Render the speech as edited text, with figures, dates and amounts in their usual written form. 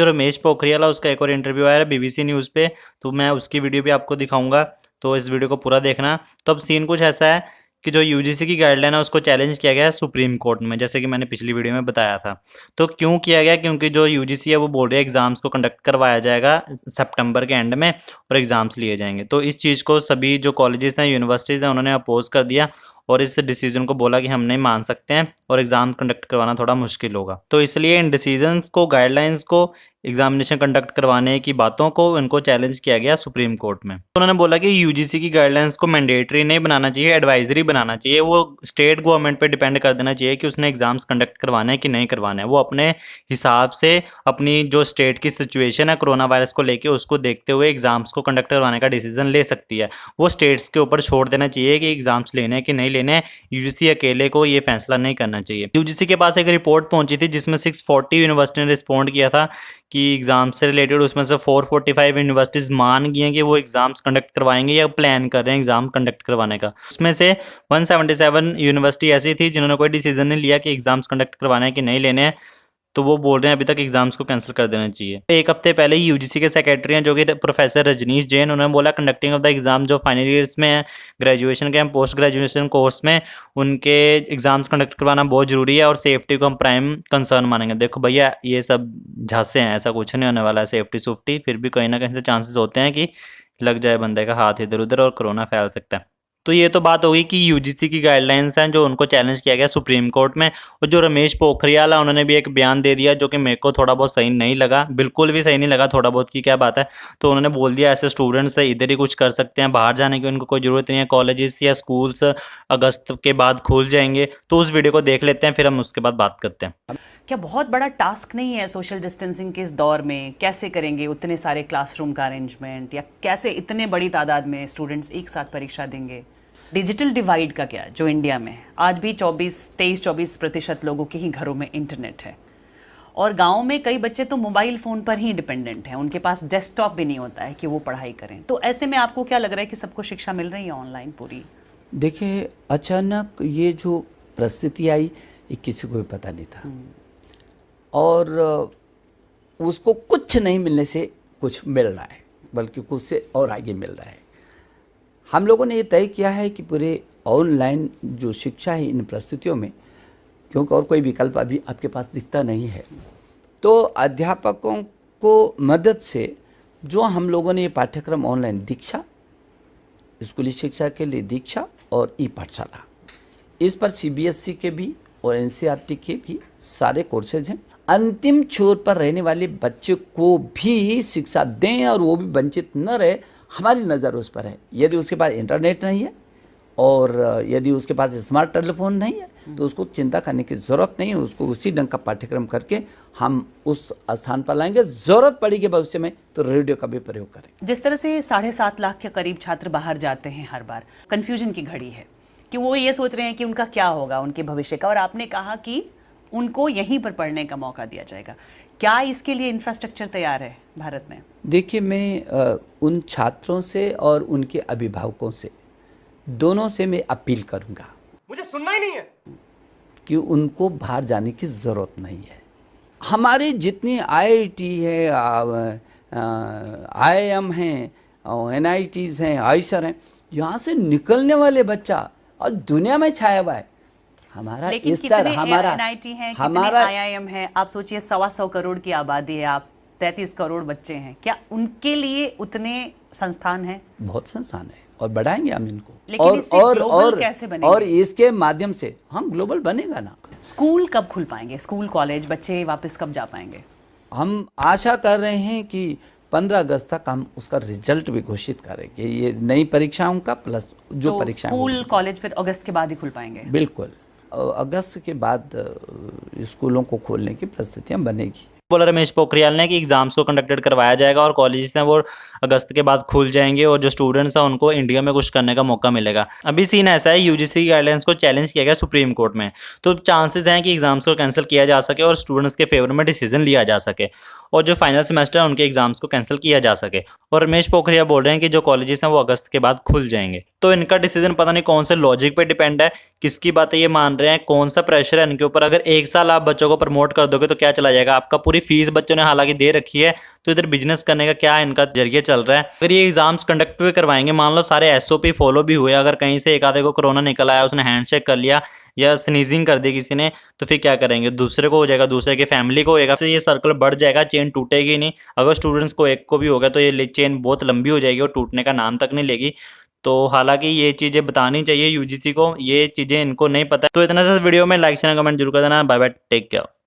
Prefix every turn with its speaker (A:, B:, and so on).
A: जो रमेश पोखरियाल है उसका एक और इंटरव्यू आया है बीबीसी न्यूज़ पे, तो मैं उसकी वीडियो भी आपको दिखाऊंगा, तो इस वीडियो को पूरा देखना। तो अब सीन कुछ ऐसा है कि जो यूजीसी की गाइडलाइन है उसको चैलेंज किया गया है सुप्रीम कोर्ट में, जैसे कि मैंने पिछली वीडियो में बताया था। तो क्यों किया गया? क्योंकि जो यूजीसी है वो बोल रही है एग्जाम्स को कंडक्ट करवाया जाएगा सितंबर के एंड में और एग्जाम्स लिए जाएंगे। तो इस चीज़ को सभी जो कॉलेजेस हैं, यूनिवर्सिटीज़ हैं, उन्होंने अपोज कर दिया और इस डिसीजन को बोला कि हम नहीं मान सकते हैं और एग्ज़ाम कंडक्ट करवाना थोड़ा मुश्किल होगा। तो इसलिए इन डिसीजंस को, गाइडलाइंस को, एग्जामिनेशन कंडक्ट करवाने की बातों को इनको चैलेंज किया गया सुप्रीम कोर्ट में। तो उन्होंने बोला कि यूजीसी की गाइडलाइंस को मैंडेटरी नहीं बनाना चाहिए, एडवाइजरी बनाना चाहिए। वो स्टेट गवर्नमेंट पे डिपेंड कर देना चाहिए कि उसने एग्जाम्स कंडक्ट करवाने हैं कि नहीं करवाने हैं। वो अपने हिसाब से अपनी जो स्टेट की सिचुएशन है कोरोना वायरस को लेके, उसको देखते हुए एग्जाम्स को कंडक्ट करवाने का डिसीजन ले सकती है। वो स्टेट्स के ऊपर छोड़ देना चाहिए कि एग्जाम्स लेने हैं कि नहीं लेने हैं। यूजीसी अकेले को ये फैसला नहीं करना चाहिए। यूजीसी के पास एक रिपोर्ट पहुंची थी जिसमें 640 यूनिवर्सिटी ने रिस्पॉन्ड किया था कि एग्जाम से रिलेटेड, उसमें से 445 यूनिवर्सिटीज़ मान गई हैं कि वो एग्ज़ाम्स कंडक्ट करवाएंगे या प्लान कर रहे हैं एग्ज़ाम कंडक्ट करवाने का। उसमें से 177 यूनिवर्सिटी ऐसी थी जिन्होंने कोई डिसीजन नहीं लिया कि एग्ज़ाम्स कंडक्ट करवाने हैं कि नहीं लेने हैं। तो वो बोल रहे हैं अभी तक एग्जाम्स को कैंसिल कर देना चाहिए। एक हफ्ते पहले ही यूजीसी के सेक्रेटरी हैं जो कि प्रोफेसर रजनीश जैन, उन्होंने बोला कंडक्टिंग ऑफ द एग्जाम जो फाइनल ईयर्स में है, ग्रेजुएशन के हैं, पोस्ट ग्रेजुएशन कोर्स में, उनके एग्जाम्स कंडक्ट करवाना बहुत ज़रूरी है और सेफ्टी को हम प्राइम कंसर्न मानेंगे। देखो भैया, ये सब झांसे हैं, ऐसा कुछ नहीं होने वाला है सेफ्टी सुफ्टी, फिर भी कहीं ना कहीं से चांसेस होते हैं कि लग जाए बंदे का हाथ इधर उधर और कोरोना फैल सकता है। तो ये तो बात होगी कि यूजीसी की गाइडलाइंस हैं जो उनको चैलेंज किया गया सुप्रीम कोर्ट में। और जो रमेश पोखरियाल है उन्होंने भी एक बयान दे दिया जो कि मेरे को थोड़ा बहुत सही नहीं लगा, बिल्कुल भी सही नहीं लगा। थोड़ा बहुत की क्या बात है। तो उन्होंने बोल दिया ऐसे स्टूडेंट्स इधर ही कुछ कर सकते हैं, बाहर जाने की उनको कोई ज़रूरत नहीं है, कॉलेजेस या स्कूल्स अगस्त के बाद खुल जाएंगे। तो उस वीडियो को देख लेते हैं, फिर हम उसके बाद बात करते हैं।
B: क्या बहुत बड़ा टास्क नहीं है सोशल डिस्टेंसिंग के इस दौर में? कैसे करेंगे उतने सारे क्लासरूम का अरेंजमेंट, या कैसे इतने बड़ी तादाद में स्टूडेंट्स एक साथ परीक्षा देंगे? डिजिटल डिवाइड का क्या, जो इंडिया में आज भी 23-24% लोगों के ही घरों में इंटरनेट है, और गाँव में कई बच्चे तो मोबाइल फ़ोन पर ही डिपेंडेंट हैं, उनके पास डेस्कटॉप भी नहीं होता है कि वो पढ़ाई करें। तो ऐसे में आपको क्या लग रहा है कि सबको शिक्षा मिल रही है ऑनलाइन पूरी?
C: देखिए, अचानक ये जो परिस्थिति आई ये किसी को भी पता नहीं था, और उसको कुछ नहीं मिलने से कुछ मिल रहा है, बल्कि कुछ से और आगे मिल रहा है। हम लोगों ने ये तय किया है कि पूरे ऑनलाइन जो शिक्षा है इन परिस्थितियों में, क्योंकि और कोई विकल्प अभी आपके पास दिखता नहीं है, तो अध्यापकों को मदद से जो हम लोगों ने ये पाठ्यक्रम ऑनलाइन दीक्षा, स्कूली शिक्षा के लिए दीक्षा और ई पाठशाला, इस पर सीबीएसई के भी और एनसीईआरटी के भी सारे कोर्सेज हैं। अंतिम छोर पर रहने वाले बच्चे को भी शिक्षा दें और वो भी वंचित न रहे, हमारी नज़र उस पर है। यदि उसके पास इंटरनेट नहीं है और यदि उसके पास स्मार्ट टेलीफोन नहीं है तो उसको चिंता करने की ज़रूरत नहीं है। उसको उसी ढंग का पाठ्यक्रम करके हम उस स्थान पर लाएंगे। ज़रूरत पड़ेगी भविष्य में तो रेडियो का भी प्रयोग करेंगे।
B: जिस तरह से 7.5 लाख के करीब छात्र बाहर जाते हैं हर बार, कन्फ्यूजन की घड़ी है कि वो ये सोच रहे हैं कि उनका क्या होगा, उनके भविष्य का, और आपने कहा कि उनको यहीं पर पढ़ने का मौका दिया जाएगा। क्या इसके लिए इंफ्रास्ट्रक्चर तैयार है भारत में?
C: देखिए, मैं उन छात्रों से और उनके अभिभावकों से, दोनों से मैं अपील करूंगा,
D: मुझे सुनना ही नहीं है,
C: कि उनको बाहर जाने की ज़रूरत नहीं है। हमारी जितनी आईआईटी है, आईआईएम हैं, एनआईटीज़ हैं, आईसर हैं, यहाँ से निकलने वाले बच्चा और दुनिया में छाया हुआ है। हमारा
B: इस तरह हमारा एनआईटी है, हमारा आईआईएम है। आप सोचिए 125 करोड़ की आबादी है, आप 33 करोड़ बच्चे हैं, क्या उनके लिए उतने संस्थान हैं?
C: बहुत संस्थान है और बढ़ाएंगे हम इनको।
B: लेकिन और कैसे बनेंगे?
C: और इसके माध्यम से हम ग्लोबल बनेगा ना।
B: स्कूल कब खुल पाएंगे? स्कूल कॉलेज बच्चे वापस कब जा पाएंगे?
C: हम आशा कर रहे हैं कि 15 अगस्त तक हम उसका रिजल्ट भी घोषित करेंगे, ये नई परीक्षाओं का प्लस जो परीक्षाएं।
B: स्कूल कॉलेज फिर अगस्त के बाद ही खुल पाएंगे?
C: बिल्कुल, अगस्त के बाद स्कूलों को खोलने की परिस्थितियां बनेगी।
A: बोला रमेश पोखरियाल ने कि एग्जाम्स को कंडक्टेड करवाया जाएगा और कॉलेजेस हैं वो अगस्त के बाद खुल जाएंगे और जो स्टूडेंट्स हैं उनको इंडिया में कुछ करने का मौका मिलेगा। अभी सीन ऐसा है, यूजीसी की गाइडलाइंस को चैलेंज किया गया सुप्रीम कोर्ट में, तो चांसेस हैं कि एग्जाम्स को कैंसिल किया जा सके और स्टूडेंट्स के फेवर में डिसीजन लिया जा सके और जो फाइनल सेमेस्टर है उनके एग्जाम्स को कैंसिल किया जा सके। और रमेश पोखरियाल बोल रहे हैं कि जो कॉलेजेस हैं वो अगस्त के बाद खुल जाएंगे। तो इनका डिसीजन पता नहीं कौन से लॉजिक पे डिपेंड है, किसकी बातें ये मान रहे हैं, कौन सा प्रेशर है इनके ऊपर। अगर एक साल आप बच्चों को प्रमोट कर दोगे तो क्या चला जाएगा, आपका पूरी पूरी फीस बच्चों ने हालांकि दे रखी है, तो इधर बिजनेस करने का क्या इनका जरिए चल रहा है। अगर ये एग्जाम्स कंडक्ट भी करवाएंगे, मान लो सारे SOP फॉलो भी हुए, अगर कहीं से एक आधे को कोरोना निकल आया, उसने हैंडशेक कर लिया या स्नीजिंग कर दी किसी ने, तो फिर क्या करेंगे? दूसरे को हो जाएगा, दूसरे की फैमिली को होएगा, ये सर्कल बढ़ जाएगा, चेन टूटेगी नहीं। अगर स्टूडेंट्स को एक को भी हो गया तो ये चेन बहुत लंबी हो जाएगी और टूटने का नाम तक नहीं लेगी। तो हालांकि ये चीज़ें बतानी चाहिए UGC को, ये चीज़ें इनको नहीं पता। तो इतना सा वीडियो में लाइक चैनल कमेंट जरूर कर देना। Bye bye, take care.